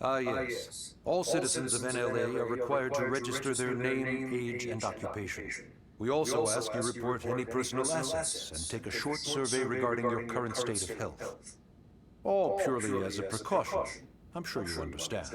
Ah, yes. All citizens of NLA are required to register their name, age, and occupation. We also ask you report any personal assets and take a short survey regarding your current state of health. All purely as a precaution. I'm sure you understand.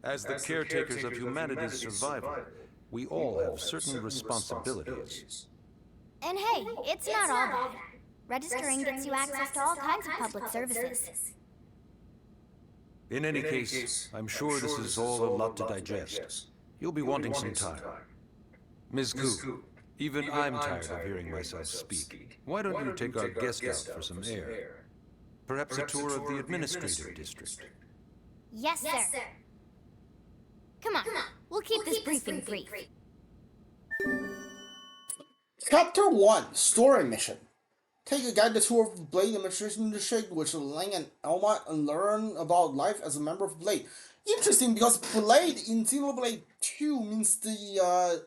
As the caretakers of humanity's survival, we all have certain responsibilities. And hey, it's not all bad. Registering gets you access to all kinds of public services. In any case, I'm sure this is all a lot to digest. You'll be wanting some time. Ms. Ku, even I'm tired of hearing myself speak. Why don't you take our guest out for some air? Perhaps a tour of the administrative district. Yes, sir. Come on, we'll keep this briefing brief. Chapter 1, Story Mission. Take a guided tour of the Blade Administration District, which Lang and Elma learn about life as a member of Blade. Interesting, because Blade in Xenoblade 2 means the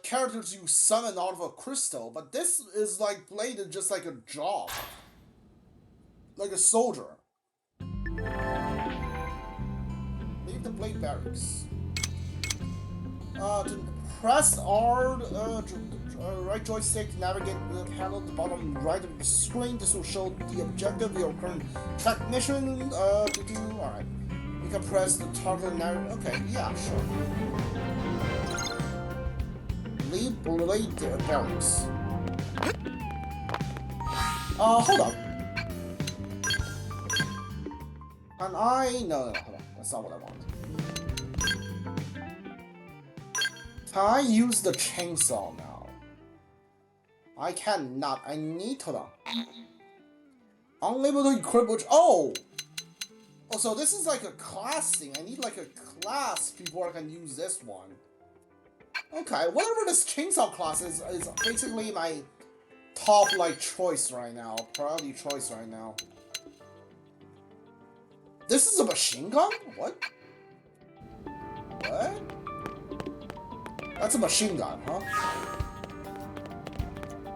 characters you summon out of a crystal, but this is like Blade is just like a job. Like a soldier. Leave the Blade Barracks. To press R, right joystick to navigate the panel at the bottom right of the screen. This will show the objective of your current track mission. Alright. You can press the target and okay, yeah, sure. Leave Blade Barracks. Hold on. And no, hold on. That's not what I want. Can I use the chainsaw now? I cannot. I need to. Unable to equip which. Oh! Oh, so this is like a class thing. I need like a class before I can use this one. Okay, whatever this chainsaw class is basically my top like choice right now. Priority choice right now. This is a machine gun? What? What? That's a machine gun, huh?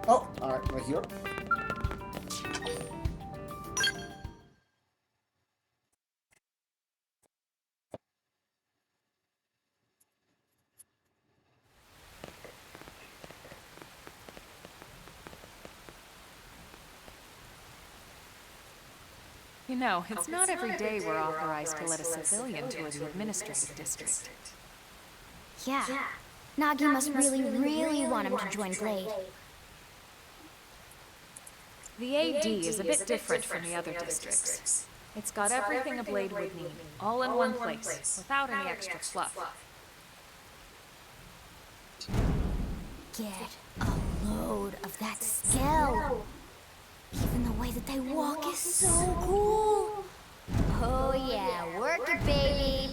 Oh, alright, right here. You know, it's not every day we're authorized to let a civilian tour the administrative district. Yeah. Nagi must really want him to join Blade. The AD is a bit different from the other districts. It's got everything a Blade would need, all in one place, without any extra fluff. Get a load of that Skell. Even the way that they walk is so cool. Oh yeah, work it, baby.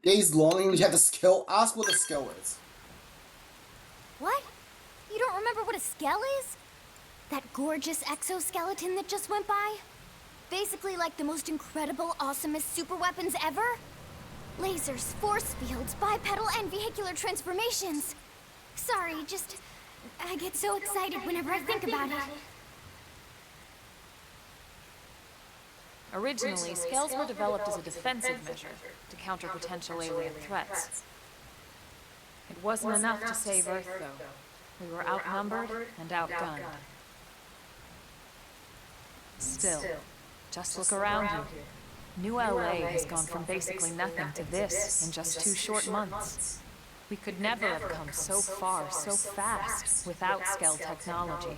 Days long, you have the skill. Ask what the skill is. What? You don't remember what a Skell is? That gorgeous exoskeleton that just went by? Basically like the most incredible, awesomest super weapons ever? Lasers, force fields, bipedal and vehicular transformations. Sorry, I get so excited whenever I think about it. Originally, Skells were developed as a defensive measure to counter potential alien threats. It wasn't enough to save Earth, though. We were outnumbered and outgunned. Still, just look around you. New LA has gone from basically nothing to this in just 2 short months. We could never have come so far, so fast, without Skell technology.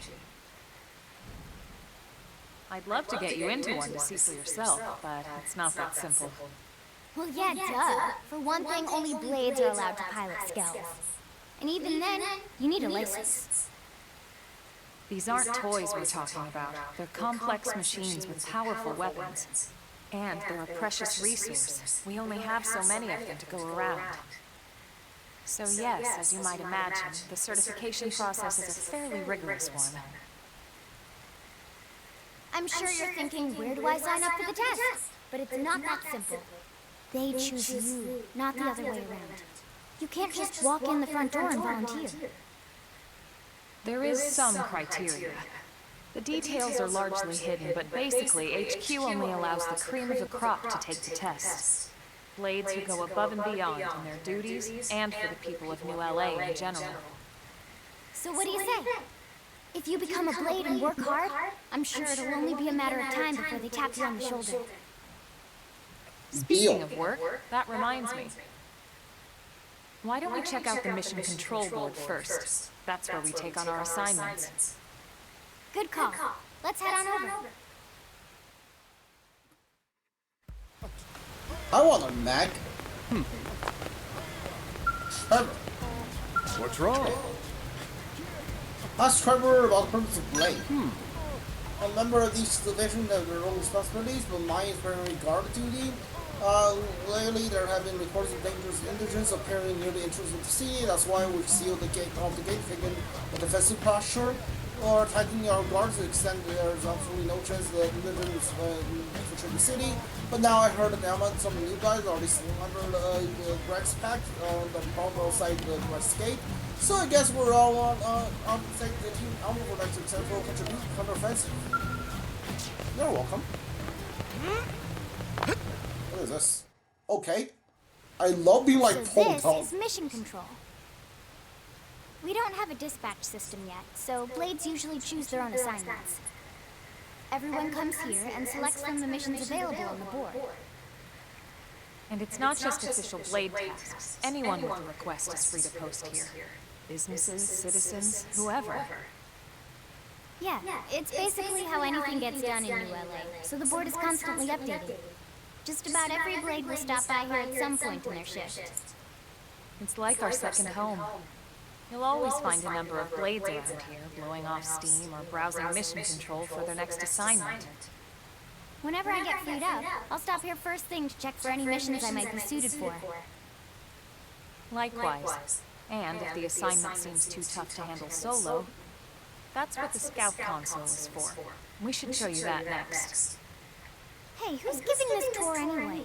I'd love to get you into one to see for yourself, but it's not that simple. Well, yeah, duh. For one thing, only Blades are allowed to pilot Skells. And even then, you need a license. These aren't toys we're talking about. They're complex machines with powerful weapons. And they're a precious resource. We only have so many of them to go around. So yes, as you might imagine, the certification process is a fairly rigorous one. I'm sure you're thinking, where do I sign up for the test? But it's not that simple. They choose you, not the other way around. You can't just walk in the front door and volunteer. There is some criteria. The details are largely hidden, but basically, HQ only allows the cream of the crop to take the test. Blades who go above and beyond in their duties, and for the people of New LA in general. So what do you say? If you become a blade and work hard, I'm sure it'll only be a matter of time before they tap you on the shoulder. Speaking of work, that reminds me. Why don't we check out the mission control board first? That's where we take on our assignments. Good call. Let's head on over. I want a Mac. Trevor. What's wrong? Ask Trevor about the purpose of Blade. A member of each division have their own responsibilities, but mine is primarily guard duty. Lately, there have been reports of dangerous indigents appearing near the entrance of the city. That's why we've sealed the gate of the gate, thinking a defensive posture. Or tightening our guards to extend there's absolutely no chance that indigents infiltrate the city. But now I heard that some new guys already still under the Grex Pact on the problem outside the West Gate. So I guess we're all on the same team. I would like to example contribute counter-offensive. You're welcome. What is this? Okay. I love being like told. So this is mission control. We don't have a dispatch system yet, so blades usually choose their own assignments. Everyone comes here and selects from the missions available on the board. And it's not just official blade tasks. Anyone with a request is free to post here. Businesses, citizens, whoever. Yeah, it's basically how anything gets done in New LA, so the board is constantly updated. Just about every blade will stop by here at some point in their shift. It's like our second home. You'll always find a number of blades around here, blowing off steam or browsing mission control for their next assignment. Whenever I get freed up, I'll stop here first thing to check for any missions I might be suited for. Likewise. And if the assignment seems too tough to handle solo, that's what the scout console is for. We should show you that next. Hey, who's giving this tour anyway?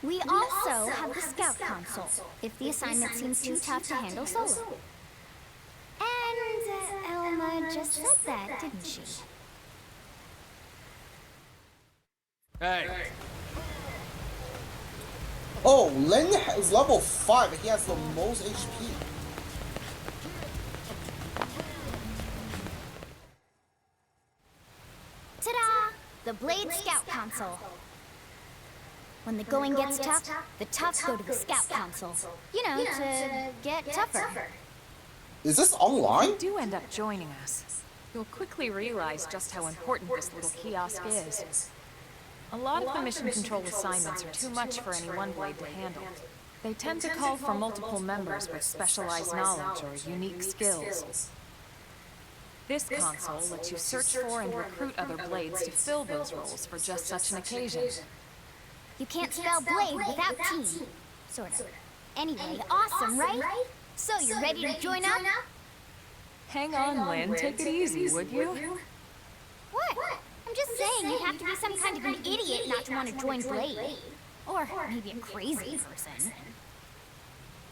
We also have the scout console, if the assignment seems too tough to handle solo. And Elma just said that, didn't she? Hey. Oh, Len is level 5, but he has the most HP. Ta-da! The Blade Scout Console. When the going gets tough, the toughs go to the Scout Console. You know, to get tougher. Is this online? If you do end up joining us, you'll quickly realize just how important this little kiosk is. A lot of the mission control assignments are too much for any one blade to handle. They tend to call for multiple members with specialized knowledge or unique skills. This console lets you search for and recruit other blades to fill those roles for just such an occasion. You can't spell blade without team. Sort of. Anyway, awesome, right? So, you ready to join up? Hang on, Lynn. Take it easy, would you? What? I'm just saying you'd have to be some kind of an idiot not to want to join Blade. Or maybe a crazy person.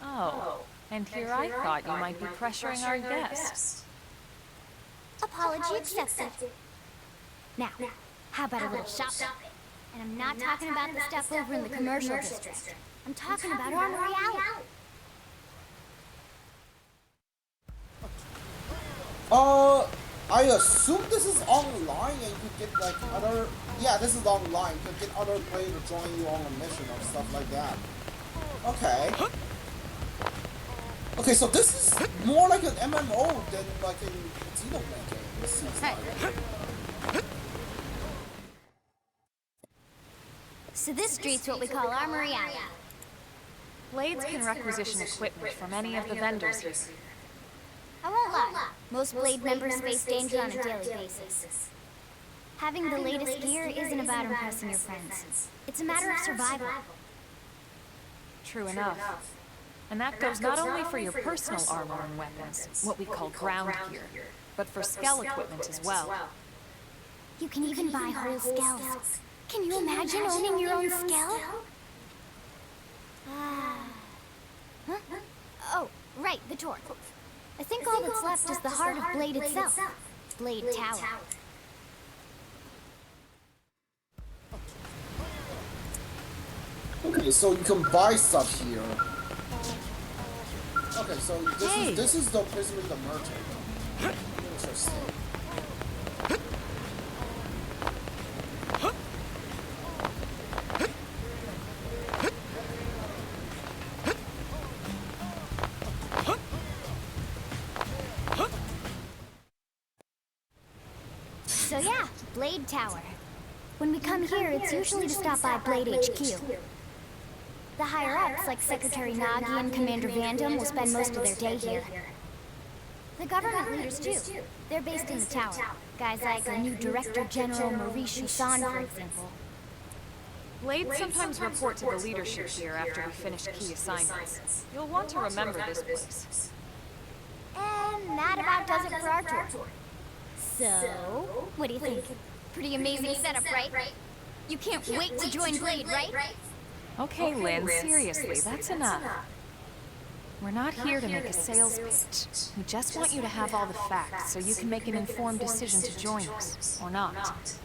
Oh, and here I thought you might be pressuring our guests. Apology accepted. Now, how about a little shopping? And I'm not talking about the stuff over in the commercial district. I'm talking about Armory Alley. I assume this is online and you could get like other... Yeah, this is online. You could get other players to join you on a mission or stuff like that. Okay. Okay, so this is more like an MMO than like a Xenoblade game. This seems like. So this street's what we call Armory Alley. Blades can requisition equipment from any of the vendors here. I won't lie, most Blade members face danger on a daily basis. Having the latest gear isn't about impressing your friends. It's a matter of survival. True enough. And that goes not only for your personal armor and weapons, what we call ground gear, but for Skell equipment as well. You can even buy whole Skells. Can you imagine owning your own Skell? Huh? Oh, right, the torque. I think all that's left is the heart of Blade itself. Blade Tower. Okay, so you can buy stuff here. Okay, so this is the basically the merchant. Interesting. So yeah, Blade Tower. When we come here, it's usually to stop by Blade HQ. The higher-ups, like Secretary Nagi and Commander Vandam, will spend most of their day here. The government leaders, too. They're based in the tower. Guys like our new Director General Maurice Hussan, for example. Blades sometimes report to the leadership here after we finish key assignments. You'll want to remember this place. And that about does it for our tour. So, what do you think? Pretty amazing setup, right? You can't wait to join Blade, right? Okay, Lynn, seriously, that's enough. We're not here to make a sales pitch. We just want you to have all the facts so you can make an informed decision to join us, or not.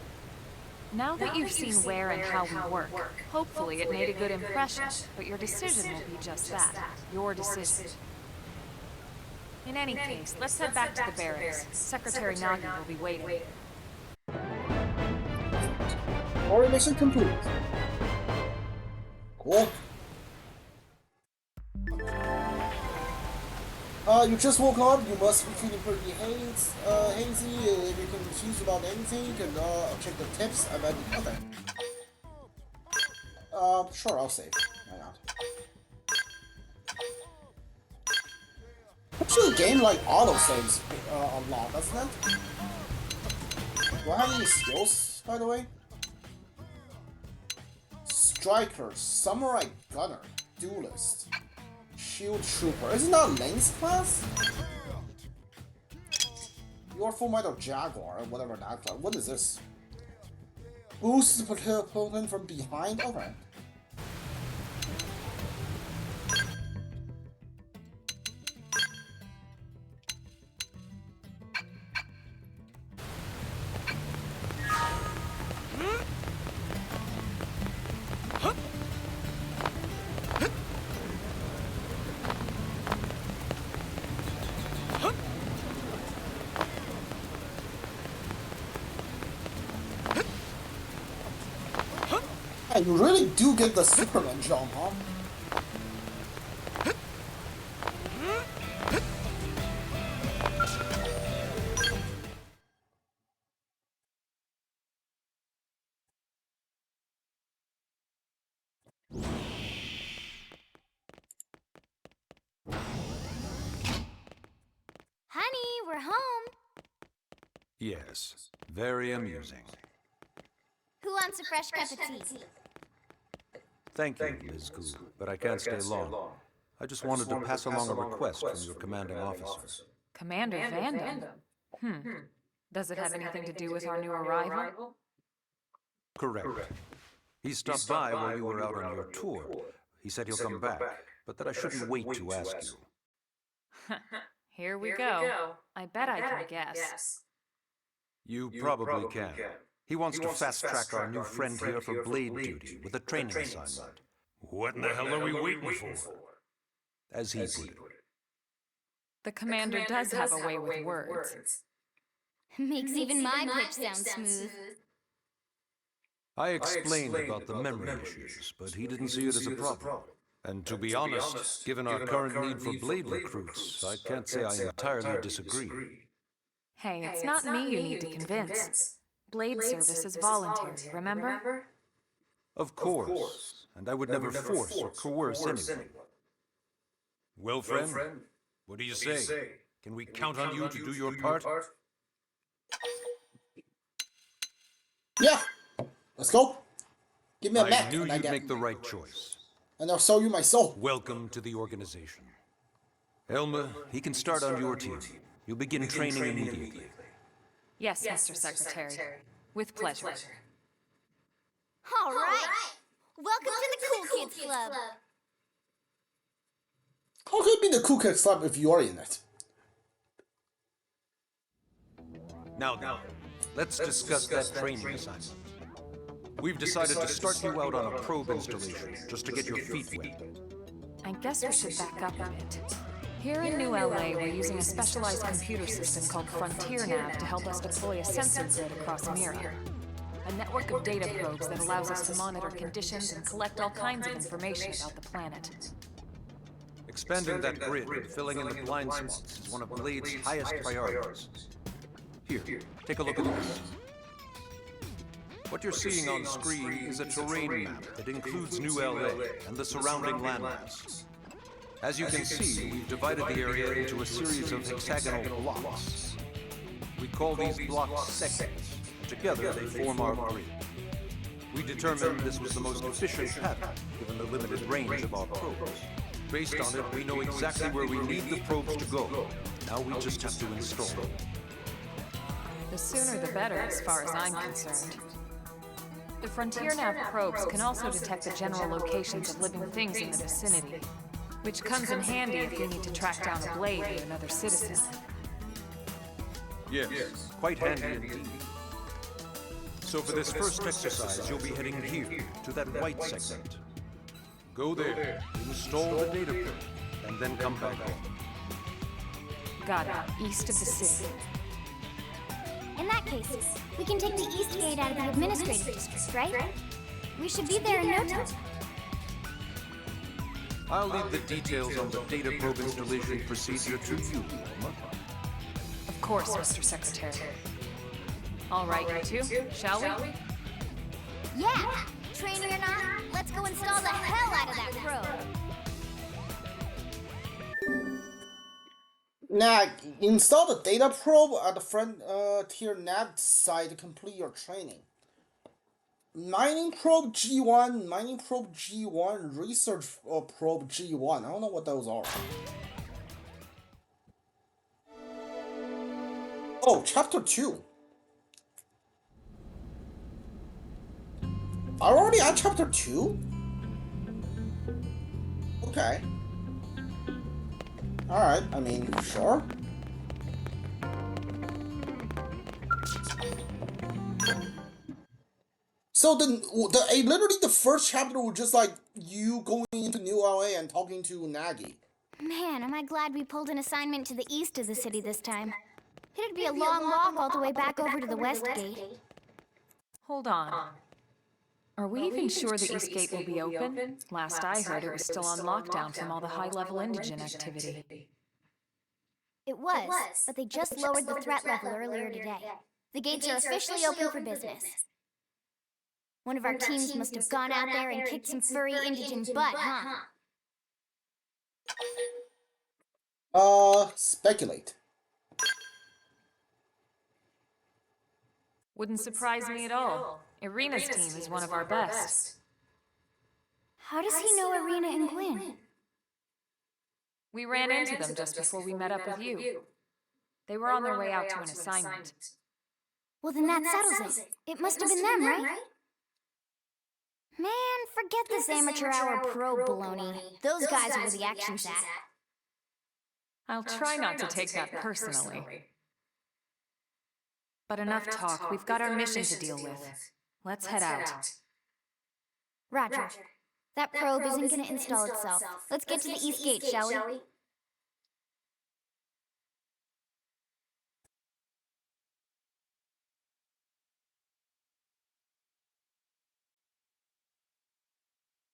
Now that you've seen where and how we work, hopefully it made a good impression, but your decision will be just that, your decision. In any case, let's head back to the barracks. Secretary Nagi will be waiting. Story mission complete. Cool. You just woke up, you must be feeling pretty hazy. If you're confused about anything, you can check the tips. I bet. Okay. Sure, I'll save. Why not? Actually, the game like auto saves a lot, doesn't it? Do I have any skills, by the way? Striker, Samurai Gunner, Duelist, Shield Trooper. Isn't that Lane's class? Your Full Metal Jaguar, whatever that class. What is this? Boosts the opponent from behind? Okay. You really do get the Superman jump, huh? Honey, we're home. Yes, very amusing. Who wants a fresh cup of tea? Thank you, Ms. Gu, but I can't stay long. I just wanted to pass along a request from your commanding officer. Commander Vandam? Does it have anything to do with our new arrival? Correct. He stopped by while you were out on your tour. He said he'll come back, but that I shouldn't wait to ask you. Here we go. I bet I can guess. You probably can. He wants to fast-track our new friend here for blade duty with a training assignment. What in the hell are we waiting for? As he put it. The commander does have a way with words. Makes even my pitch sound smooth. I explained about the memory issues, but he didn't see it as a problem. And to be honest, given our current need for blade recruits, I can't say I entirely disagree. Hey, it's not me you need to convince. Blade service is voluntary, remember? Of course, and I would never force or coerce anyone. Well, friend, what do you say? Can we count on you to do your part? Yeah! Let's go! Give me a mech! I knew you'd make the right choice. And I'll sell you my soul! Welcome to the organization. Elma, he can start on your team. You'll begin training immediately. Yes, Mr. Secretary. With pleasure. All right. Welcome to the Cool Kids Club. How could it be the cool kid club if you're in it? Now, let's discuss that training assignment. We've decided to start you out on a probe installation, just to get your feet wet. I guess we should back up a bit. Here in New LA, we're using a specialized computer system called Frontier Nav to help us deploy a sensor grid across Mira. A network of data probes that allows us to monitor conditions and collect all kinds of information about the planet. Expanding that grid and filling in the blind spots is one of Blade's highest priorities. Here, take a look at this. What you're seeing on screen is a terrain map that includes New LA and the surrounding landmass. As you can see, we've divided the area into a series of hexagonal blocks. We call these blocks segments. Together, they form our grid. We determined this was the most efficient pattern, given the limited range of our probes. Based on it, we know exactly where we need the probes to go. Now we just have to install them. The sooner the better, as far as I'm concerned. The Frontier Nav probes can also detect the general locations of living things in the vicinity, which comes in handy if we need to track down a Blade or another citizen. Yes, quite handy indeed. So for this first exercise, you'll be heading here, to that white segment. Go there, install the data probe, and then come back home. Got it, east of the city. In that case, we can take the East Gate out of the administrative district, right? We should be there in no time. I'll leave the details on the data probe installation procedure to you, Alma. Of course, Mr. Secretary. All right, you two, shall we? Yeah! Training or not, let's go install the hell out of that probe! Now, install the data probe at the Frontier Nav site to complete your training. Mining probe G1, mining probe G1, research probe G1. I don't know what those are. Oh, chapter 2. I'm already at chapter 2? Okay. Alright, I mean, sure. So literally the first chapter was just like you going into New LA and talking to Nagi. Man, am I glad we pulled an assignment to the east of the city this time. It'd be a long walk all the way back over to the West Gate. Hold on. Are we even sure the East Gate will be open? Last I heard, it was still on lockdown from all the high-level indigen activity. It was, but they just lowered the threat level earlier today. The gates are officially open for business. One of our teams must have gone out there and kicked some furry indigen butt, huh? Speculate. Wouldn't surprise me at all. Irina's team is one of our best. How does he know Irina and Gwyn? We ran into them just before we met up with you. They were on their way out to an assignment. Well, then that settles it. It must have been them, right? Man, forget this amateur hour probe baloney. Those guys are where the action's at. I'll try not to take that personally. But enough talk. We've got our mission to deal with. Let's head out. Roger. That probe isn't gonna install itself. Let's get to the East Gate, shall we?